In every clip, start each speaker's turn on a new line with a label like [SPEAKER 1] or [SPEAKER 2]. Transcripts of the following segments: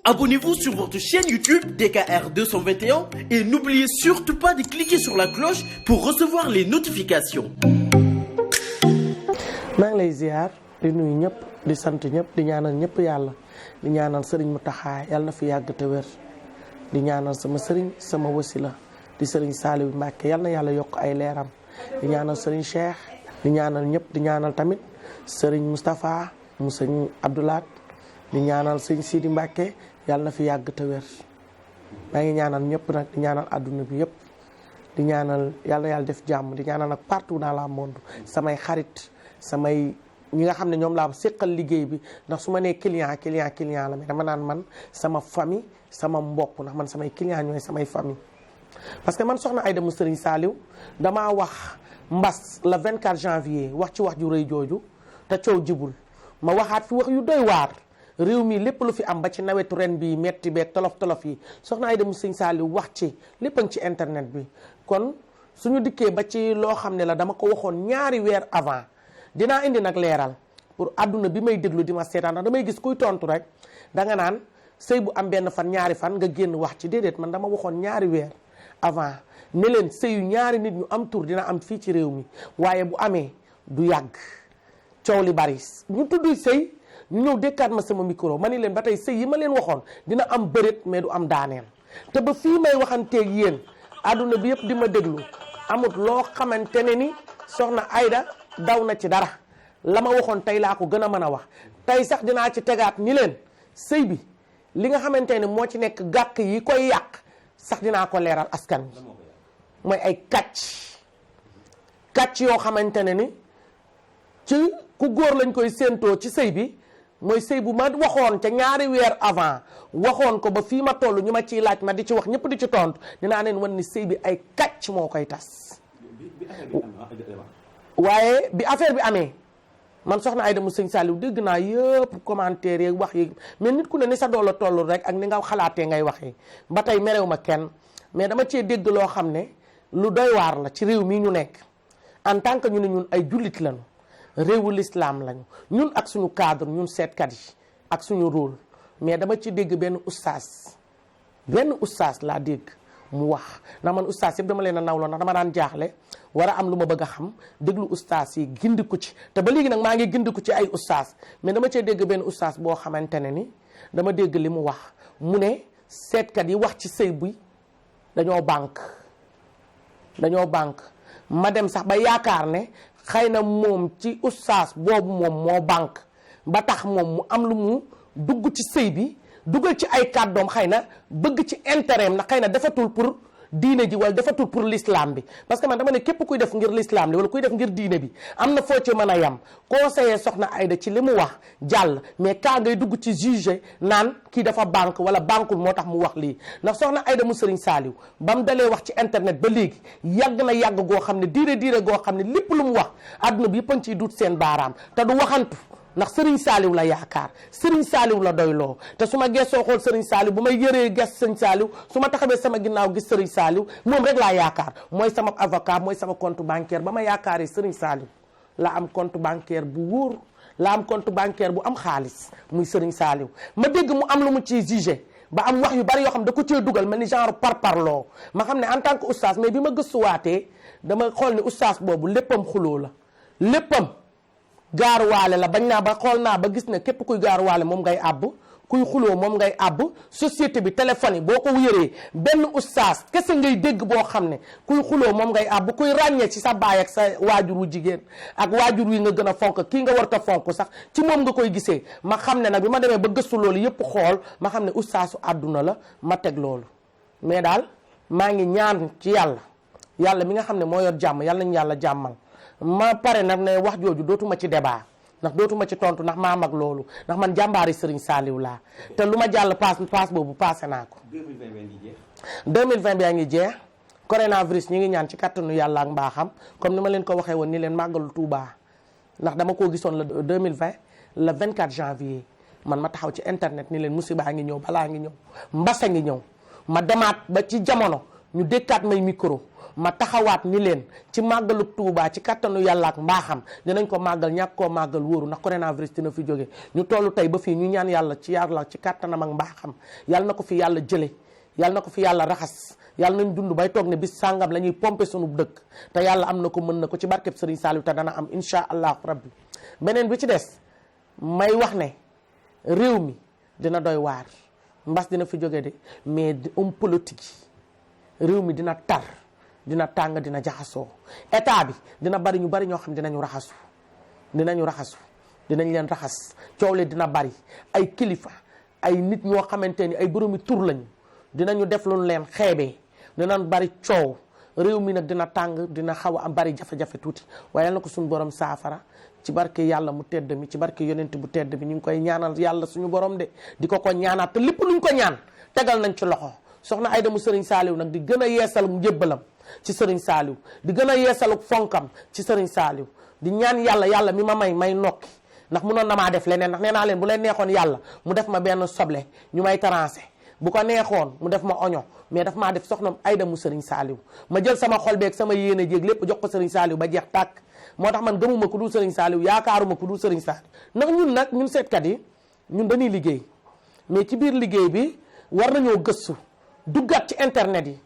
[SPEAKER 1] Abonnez-vous sur votre chaîne YouTube DKR 221 et n'oubliez surtout pas de cliquer sur la cloche pour recevoir les notifications.
[SPEAKER 2] maa ngi lay ziar di nuyu ñëpp di sant ñëpp di ñaanal ñëpp yàlla di ñaanal sëriñ Mountakha yàlla na fi yàgg te wér di ñaanal sama sëriñ sama wasila di sëriñ Saliou Mbacké yàlla na yàlla yokk ay leeram di ñaanal sëriñ Cheikh di ñaanal ñëpp di ñaanal tamit sëriñ Moustapha mu sëriñ Abdoulaat di ñaanal sëriñ Sidi Mbacké yàlla na fi yàgg te wér maa ngi ñaanal ñëpp nag di ñaanal adduna bi yëpp di ñaanal yàlla def jàmm di ñaanal nag partout dans le monde samay xarit samay ñi nga xam ne ñoom laa séqal liggéey bi ndax su ma nee client la mais dama naan man sama famille sama mbokk ndax man samay client ñooy samay famille parce que man soxna Aïda mu Serigne Saliou damaa wax mbas le 24 janvier wax ci wax ju rëy jooju te coow jibul ma waxaat fi wax yu doy waar réew mi lépp lu fi am ba ci nawetu ren bi metti beeg tolof yi soxna Aïda mu Serigne Saliou wax ci lépp a ngi ci internet bi kon suñu dikkee ba ci loo xam ne la dama ko waxoon ñaari weer avant dinaa indi nag leeral pour àdduna bi may déglu di ma seetaan ndax damay gis kuy tontu rek danga naan sëy bu am benn fan ñaari fan nga génn wax ci déedéet man dama waxoon ñaari weer avant ne leen sëyu ñaari nit ñu am tur dina am fii ci réew mi waaye bu amee du yàgg coow li bari ñu tudd sëy ñu ñëw dékkaat ma sama micro ma ni leen ba tey sëy yi ma leen waxoon dina am bëreet mais du am daaneel te ba fii may waxanteeg yéen àdduna bi yëpp di ma déglu amut loo xamante ne ni soxna Aïda daw na ci dara la ma waxoon tey laa ko gën a mën a wax tey sax dinaa ci tegaat ni leen sëy bi li nga xamante ne moo ci nekk gàkk yi koy yàq sax dinaa ko leeral askan wi mooy ay kàcc yoo xamante ne ni ci ku góor lañ koy séentoo ci sëy bi mooy sëy bu ma waxoon ca ñaari weer avant waxoon ko ba fii ma toll ñu ma ciy laaj ma di ci wax ñëpp di ci tontu dinaa leen wan ni sëy bi ay kàcc moo koy tas waaye bi affaire bi amee man soxna Aïda mu Serigne Saliou dégg naa yëpp commentaire yeeg wax yi mais nit ku ne ni sa doole toll rek ak ni nga xalaatee ngay waxee ba tey merew ma kenn mais dama cee dégg loo xam ne lu doy waar la ci réew mi ñu nekk en tant que ñu ne ñun ay jullit lañu réewu l'islam lañu ñun ak suñu cadre ñun seetkat yi ak suñu rôle mais dama ci dégg benn oustaz laa dégg mu wax ndax man oustaz yëpp dama leen a nawloo ndax dama daan jaaxle war a am lu ma bëgg a xam déglu oustaz yi gindi ko ci te ba léegi nag maa ngi gindi ko ci ay oustaz mais dama cee dégg benn oustaz boo xamante ne ni dama dégg li mu wax mu ne seetkat yi wax ci sëy bi dañoo banque ma dem sax ba yaakaar ne xëy na moom ci oustaz boobu moom moo banque ba tax moom mu am lu mu dugg ci sëy bi dugal ci ay kàddoom xëy na bëgg ci intérêt ndax xëy na defatul pour diine ji wala defatul pour l'islam bi parce que man dama ne képp kuy def ngir l'islam li wala kuy def ngir diine bi am na foo ci mën a yam conseiller soxna Aïda ci li mu wax jàll mais kaa ngay dugg ci juge naan kii dafa banque wala banquul moo tax mu wax lii ndax soxna Aïda mu Serigne Saliou ba mu dalee wax ci internet ba léegi yàgg na yàgg goo xam ne diire goo xam ne lépp lu mu wax àdduna bi yëpp a ngi ciy dut seen baaraam te du waxantu ndax Serigne Saliou la yaakaar Serigne Saliou la doyloo te su ma gëstoo xool Serigne Saliou bu may yëree ges Serigne Saliou su ma taxawee sama ginnaaw gis Serigne Saliou moom rek laa yaakaar mooy sama avocat mooy sama compte bancaire ba ma yaakaaree Serigne Saliou la am compte bancaire bu wóor la am compte bancaire bu am xaalis muy Serigne Saliou ma dégg mu am lu mu ciy jugé ba am wax yu bari yoo xam da ko cee dugal mel ni genre parparloo ma xam ne en tant que oustaz mais bi ma gëstuwaatee dama xool ni oustaz boobu léppam xuloo la léppam gaaruwaale la bañ naa ba xool naa ba gis ne képp kuy gaaruwaale moom ngay àbb kuy xuloo moom ngay àbb société bi téléphone yi boo ko yëree benn oustaz kese ngay dégg boo xam ne kuy xuloo moom ngay àbb kuy ràññee ci sa baay ak sa waajur wu jigéen ak waajur wi nga gën a fonk kii nga war ta fonk sax ci moom nga koy gisee ma xam ne nag bi ma demee ba gëstu loolu yëpp xool ma xam ne oustaasu àdduna la ma teg loolu mais daal maa ngi ñaan ci yàlla mi nga xam ne moo yor jàmm yàlla nañu yàlla jàmmal ma pare nag ne wax jooju dootuma ci débat ndax dootuma ci tontu ndax maa mag loolu ndax man jàmbaari Serigne Saliou laa te lu ma jàll paas boobu passé naa ko 2020 bi yaa ngi jeex coronavirus ñi ngi ñaan ci kattanu yàlla ak mbaaxam comme ni ma leen ko waxee woon ni leen màggalu Touba ndax dama koo gisoon le 2020 le 24 janvier man ma taxaw ci internet ni leen musibaa ngi ñëw balaa ngi ñëw mbasa ngi ñëw ma demaat ba ci jamono ñu dékkaat may micro ma taxawaat ni leen ci màggalu Tuubaa ci kattanu yàlla ak mbaaxam dinañ ko màggal ñàkk koo màggal wóoru ndax coronavirus dina fi jóge ñu toll tey ba fii ñu ñaan yàlla ci kattanam ak mbaaxam yàlla na ko fi yàlla jële yàlla na ko fi yàlla raxas yàlla nañ dund bay toog ne bis sàngam la ñuy pomper sunu dëkk te yàlla am na ko mën na ko ci barkeb Sëriñ Saliou te dana am insha allahu rabbi beneen bi ci des may wax ne réew mi dina doy waar mbas dina fi jóge de mais homme politique yi réew mi dina tar dina tàng dina jaxasoo état bi dina bari ñu bari ñoo xam dinañu raxasu dinañ leen raxas coow le dina bari ay kilifa ay nit ñoo xamante ni ay boroomi tur lañu dinañu def lu leen xeebee dinañ bari coow réew mi nag dina tàng dina xaw a am bari jafe-jafe tuuti waaye yal na ko suñu borom saafara ci barke yàlla mu tedd mi ci barke yonent bu tedd bi ñu ngi koy ñaanal yàlla suñu borom de di ko ñaanaat te lépp luñ ko ñaan tegal nañ ci loxo soxna Aïda mu Serigne Saliou nag di gën a yeesal mu njébbalam ci Serigne Saliou di gën a yeesal fonkam ci Serigne Saliou di ñaan yàlla mi ma may nokki ndax munoon na maa def leneen ndax nee naa leen bu leen neexoon yàlla mu def ma benn soble ñu may tarancé bu ko neexoon mu def ma oignon mais daf maa def soxna Aïda mu Serigne Saliou ma jël sama xol beeg sama yéene jéeg lépp jox ko Serigne Saliou ba jeex tàkk moo tax man gëmuma ku dul Serigne Saliou yaakaaruma ku dul Serigne Saliou ndax ñun seetkat yi ñun dañuy liggéey mais ci biir liggéey bi war nañoo gëstu duggaat ci internet yi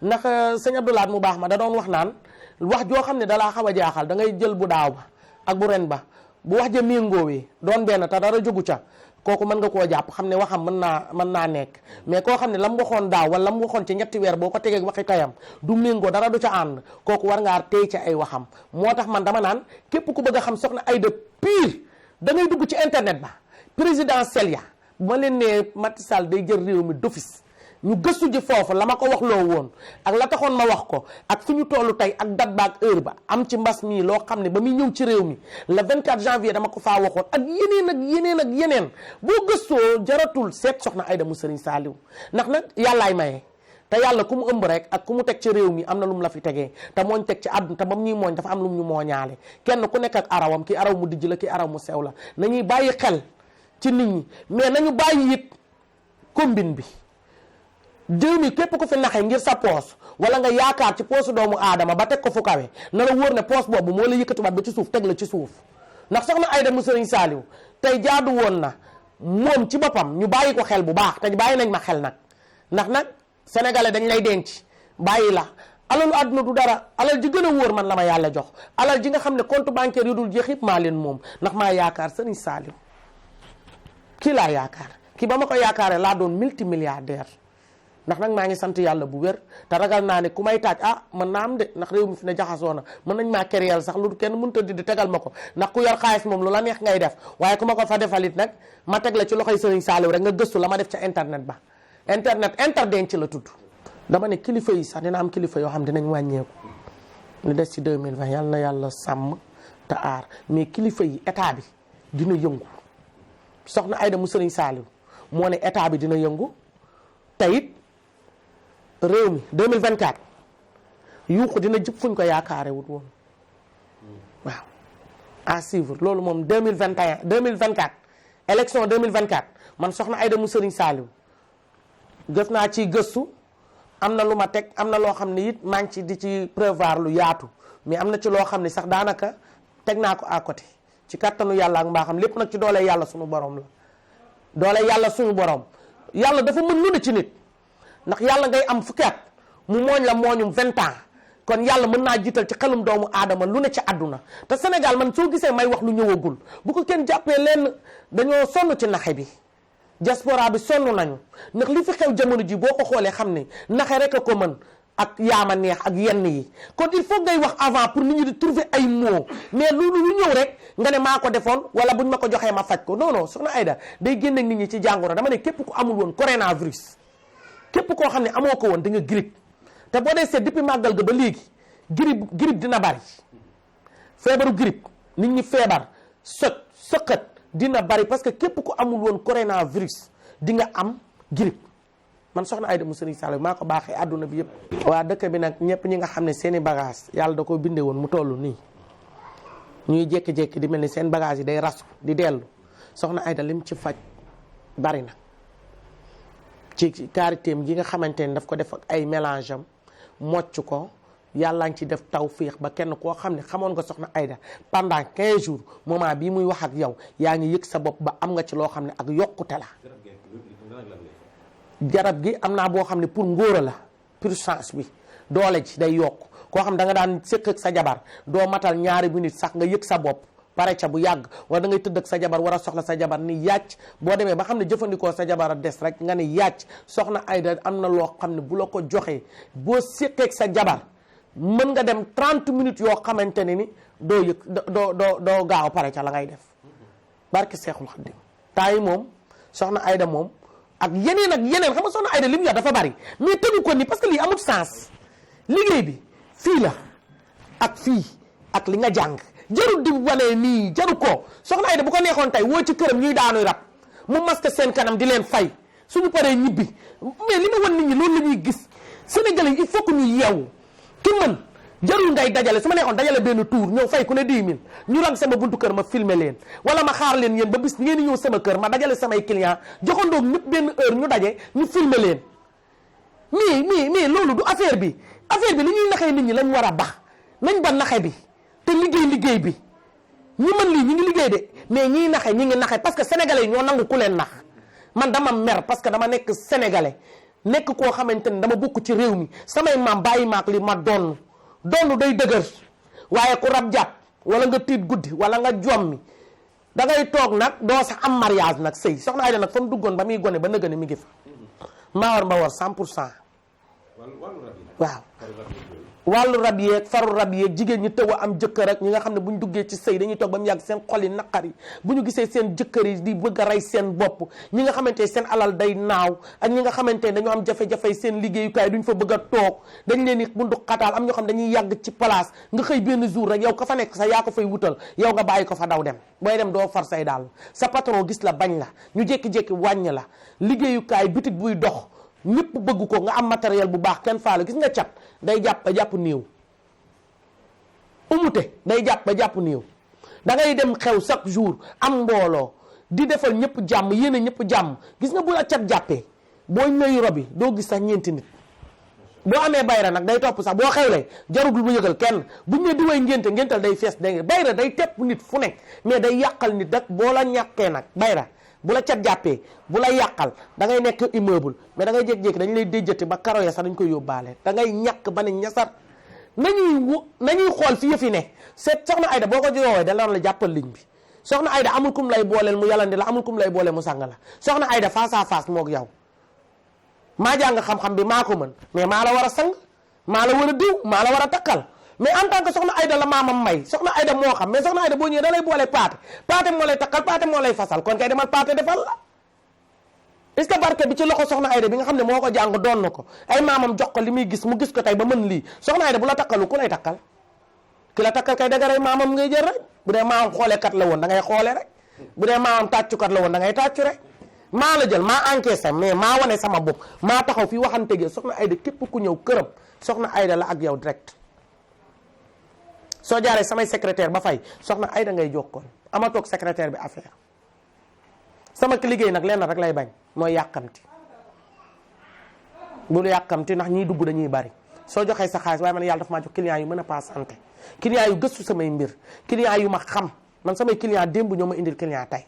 [SPEAKER 2] ndax sëñ Abdoulaat mu baax ma da doon wax naan wax joo xam ne dalaa xaw a jaaxal da ngay jël bu daaw ba ak bu ren ba bu wax ja méngoowee doon benn te dara jógu ca kooku mën nga koo jàpp xam ne waxam mën naa nekk mais koo xam ne la mu waxoon daaw wala la mu waxoon ci ñetti weer boo ko tegee waxi tayam du méngoo dara du ca ànd kooku war ngaa tey ci ay waxam moo tax man dama naan képp ku bëgg a xam soxna Aïda pire da ngay dugg ci internet ba présidentielle ya bu ma leen nee Macky Sall day jël réew mi d'office ñu gëstu ji foofu la ma ko wax loo woon ak la taxoon ma wax ko ak fi ñu tollu tey ak date ba ak heure ba am ci mbas mii loo xam ne ba muy ñëw ci réew mi le 24 janvier dama ko faa waxoon ak yeneen boo gëstoo jaratul seet soxna Aïda mu Serigne Saliou ndax nag yàllaay maye te yàlla ku mu ëmb rek ak ku mu teg ci réew mi am na lu mu la fi tegee te mooñ teg ci àdduna te bam ñuy mooñ dafa am lu mu ñu mooñaale kenn ku nekk ak arawam ki araw mu dijj la ki araw mu sew la nañuy bàyyi xel ci nit ñi mais nañu bàyyi it combine bi jëw mi képp ku fi naxe ngir sa poos wala nga yaakaar ci poosu doomu aadama ba teg ko fu kawe na la wóor ne poos boobu moo la yëkkatiwaat ba ci suuf teg la ci suuf ndax soxna Aïda mu Serigne Saliou tey jaadu woon na moom ci boppam ñu bàyyi ko xel bu baax te bàyyi nañ ma xel nag ndax nag sénégalais dañ lay denc bàyyi la alalu àdduna du dara alal ji gën a wóor man la ma yàlla jox alal ji nga xam ne compte bancaire yu dul jeex yëpp maa leen moom ndax maa yaakaar Serigne Saliou kii laa yaakaar kii ba ma ko yaakaaree laa doon multimilliardaire ndax nag maa ngi sant yàlla bu wér te ragal naa ne ku may taaj mën naa am de ndax réew mi fi ne jaxasoo na mën nañ maa kéréel sax lu kenn mënut a di tegal ma ko ndax ku yor xaalis moom lu la neex ngay def waaye ku ma ko fa defalit nag ma teg la ci loxoy Serigne Saliou rek nga gëstu la ma def ca internet ba interdenc la tudd dama ne kilifa yi sax dina am kilifa yoo xam dinañ wàññeeku lu des ci 2020 yàlla na yàlla sàmm te aar mais kilifa yi état bi dina yëngu soxna Aïda mu Serigne Saliou moo ne état bi dina yëngu teyit réew mi 2024 yuuxu dina jëpp fuñ ko yaakaare wut woon waaw à suivre loolu moom 2024 élection 2024 man soxna Aïda mu Serigne Saliou gëf naa ci gëstu am na lu ma teg am na loo xam ne it maa ngi ci di ci prévoir lu yaatu mais am na ci loo xam ne sax daanaka teg naa ko à côté ci kattanu yàlla ak mbaaxam lépp nag ci doole yàlla suñu borom la doole yàlla suñu borom yàlla dafa mën lu ne ci nit ndax yàlla ngay am fukki at mu mooñ la mooñum 20 ans kon yàlla mën naa jiital ci xelum doomu aadama lu ne ci àdduna te Sénégal man soo gisee may wax lu ñëwagul bu ko kenn jàppee lenn dañoo sonn ci naxe bi diaspora bi sonn nañu ndax li fi xew jamono ji boo ko xoolee xam ne naxe rek a ko mën ak yaama neex ak yenn yi kon il faut ngay wax avant pour nit ñi di trouver ay mots mais lu ñëw rek nga ne maa ko defoon wala buñ ma ko joxee ma faj ko non soxna Aïda day génne nit ñi ci jàngoro dama ne képp ku amul woon coronavirus képp koo xam ne amoo ko woon da nga grippe te boo dee seet depuis màggal ga ba léegi grippe dina bari feebaru grippe nit ñi feebar sëqët dina bari parce que képp ku amul woon coronavirus di nga am grippe man soxna Aïda mu Serigne Saliou maa ko baaxee àdduna bi yëpp. waa dëkk bi nag ñëpp ñi nga xam ne seeni bagage yàlla da ko bindee woon mu toll nii ñuy jékki-jékki di mel ni seen bagage yi day rasu di dellu soxna Aïda lim ci faj bari na ci karitéem gi nga xamante ni daf ko def ak ay mélange am mocc ko yàlla ngi ci def tawféex ba kenn koo xam ne xamoon nga soxna Aida pendant 15 jours moment bii muy wax ak yow yaa ngi yëg sa bopp ba am nga ci loo xam ne ak yokkute la. garab gi am naa boo xam ne pour ngóora la puissance bi doole ji day yokk koo xam da nga daan séq ak sa jabar doo matal ñaari minutes sax nga yëg sa bopp pare ca bu yàgg wala da ngay tëdd ak sa jabar war a soxla sa jabar ni yàcc boo demee ba xam ne jëfandikoo sa jabar a des rek nga ni yàcc soxna Aida am na loo xam ne bu la ko joxee boo séq ak sa jabar mën nga dem 30 minutes yoo xamante ne ni doo yëg doo gaaw pare ca la ngay def barki Seexul Xaddim temps yi moom soxna Aida moom ak yeneen xam nga soxna Aida li mu yor dafa bari mais tëgu ko ni parce que lii amul sens liggéey bi fii la ak fii ak li nga jàng jarul di wane nii jaru ko soxna Aida bu ko neexoon tey woo ci këram ñuy daanuy rab mu masque seen kanam di leen fay suñu paree ñibbi mais li ma wan nit ñi loolu la ñuy gis Sénégalais yi il faut que ñu yeewu ki mën jarul ngay dajale su ma neexoon dajale benn tour ñëw fay ku ne 10 000 ñu rang sama buntu kër ma filmer leen wala ma xaar leen yéen ba bis ngeen di ñëw sama kër ma dajale samay client joxandoog ñëpp benn heure ñu daje ñu filmer leen mais loolu du affaire bi li ñuy naxee nit ñi lañ war a bax nañ ba naxe bi te liggéey bi ñi mën lii ñi ngi liggéey de mais ñiy naxe ñi ngi naxe parce que sénégalais yi ñoo nangu ku leen nax man dama mer parce que dama nekk sénégalais nekk koo xamante ni dama bokk ci réew mi samay maam bàyyi maak li ma donn day dëgër waaye ku rab jàpp wala nga tiit guddi wala nga jommi da ngay toog nag doo sax am mariage nag sëy soxna Aida nag fa mu duggoon ba muy gone ba nëgëne mi ngi fa maa war 100% waaw wàllu rab yeeg faru rab yeeg jigéen ñi tëw a am jëkkër ak ñi nga xam ne bu ñu duggee ci sëy dañuy toog ba mu yàgg seen xol yi naqar yi bu ñu gisee seen jëkkër yi di bëgg a rey seen bopp ñi nga xamante ne seen alal day naaw ak ñi nga xamante ne dañoo am jafe-jafe seen liggéeyukaay duñ fa bëgg a toog dañ leen di bundu xataal am ñoo xam dañuy yàgg ci place nga xëy benn jour rek yow ka fa nekk sax yaa ko fay wutal yow nga bàyyi ko fa daw dem booy dem doo far say daal sa patron gis la bañ la ñu jékki-jékki wàññi la liggéeyukaay bitig buy dox ñëpp bëgg ko nga am matériel bu baax kenn faale gis nga cat day jàpp ba jàpp néew umute day jàpp ba jàpp néew da ngay dem xew chaque jour am mbooloo di defal ñëpp jàmm yéen a ñëpp jàmm gis nga bu la cat jàppee boo ñëw robi doo gis sax ñeenti nit boo amee bayra nag day topp sax boo xewlee jarul bu yëgal kenn buñ ne di way ngéntal day fees day bayra day tepp nit fu nekk mais day yàqal nit rek boo la ñàkkee nag bayra bu la cat jàppee bu la yàqal da ngay nekk immeuble mais da ngay jékki-jékki dañ lay déjjati ba karo ya sax dañ koy yóbbaale da ngay ñàkk ba ne ñasar nañuy xool fi yëfi ne seet soxna Aida boo ko joowee da la jàppal ligne bi soxna Aida amul kum lay booleel mu yàllandi la amul kum lay booleel mu sàng la soxna Aida face à face moog yow maa jàng xam-xam bi maa ko mën mais maa la war a sang maa la war a diw maa la war a takkal mais en tant que soxna Aida la maamam may soxna Aida moo xam mais soxna Aida boo ñëwee da lay boole paate moo lay takkal paate moo lay fasal kon kay demal paate defal la est-ce que barke bi ci loxo soxna Aida bi nga xam ne moo ko jàng doon na ko ay maamam jox ko li muy gis mu gis ko tey ba mën lii soxna Aida bu la takkalu ku lay takkal ki la takkal kay dagaray maamam ngay jël rek bu dee maamam xoolekat la woon da ngay xoole rek bu dee maamam tàccukat la woon da ngay tàccu rek maa la jël maa encaissé mais maa wane sama bopp maa taxaw fii waxantegee soxna Aida képp ku ñëw këram soxna Aida la ak yow direct soo jaaree samay secrétaire ba fay soxna Aida ngay jokkoon ama toog secrétaire bi affaire sama liggéey nag lenn rek lay bañ mooy yàkkamti bul yàkkamti ndax ñiy dugg dañuy bari soo joxee sa xaalis waaye man yàlla dafa maa jox client yu mën a passante client yu gëstu samay mbir client yu ma xam man samay client démb ñoo ma indil client tey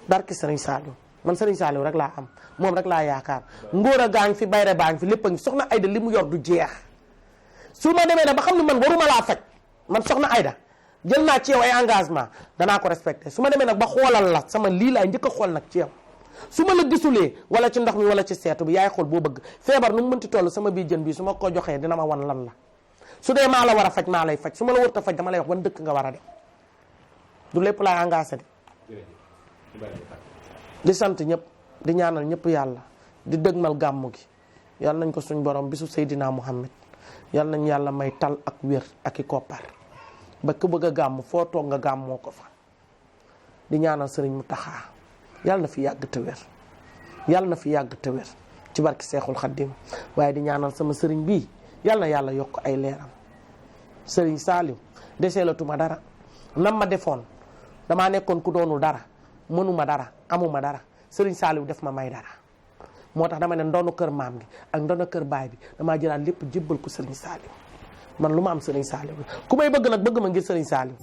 [SPEAKER 2] barki Serigne Saliou man Serigne Saliou rek laa am moom rek laa yaakaar ngóor a gaa ngi fi bayre baa ngi fi lépp a ngi soxna Aida li mu yor du jeex su ma demee nag ba xam ne man waruma laa faj man soxna Aida jël naa ci yow ay engagement danaa ko respecté su ma demee nag ba xoolal la sama lii laay njëkk a xool nag ci yow su ma la gisulee wala ci ndox mi wala ci seetu bi yaay xool boo bëgg feebar nu mu mënti toll sama biir jën bi su ma ko joxee dina ma wan lan la su dee maa la war a faj maa lay faj su ma la warut a faj dama lay wax ban dëkk nga war a dem du lépp laay engagé di sant ñëpp di ñaanal ñëpp yàlla di dëgmal gàmmu gi yàlla nañ ko suñ borom bisu Seydina Muhammad yàlla nañ yàlla may tal ak wér ak i koppar ba ku bëgg a gàmm foo toog nga gàmmoo ko fa di ñaanal sëriñ Mountakha yàlla na fi yàgg te wér yàlla na fi yàgg te wér ci barki Seexul Xaddim waaye di ñaanal sama sëriñ bii yàlla na yàlla yokk ay leeram sëriñ Saliou deseelatuma dara nam ma defoon damaa nekkoon ku doonul dara mënuma dara amuma dara sëriñ Saliou def ma may dara moo tax dama ne ndoonu kër maam gi ak ndoonu kër baay bi damaa jëlaat lépp jébbal ko Serigne Saliou man lu ma am Serigne Saliou la ku may bëgg nag bëgg ma ngir Serigne Saliou.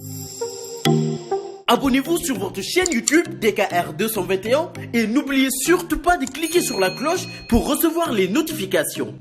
[SPEAKER 1] Abonnez-vous sur votre chaîne YouTube DKR 221 et n'oubliez surtout pas de cliquer sur la cloche pour recevoir les notifications.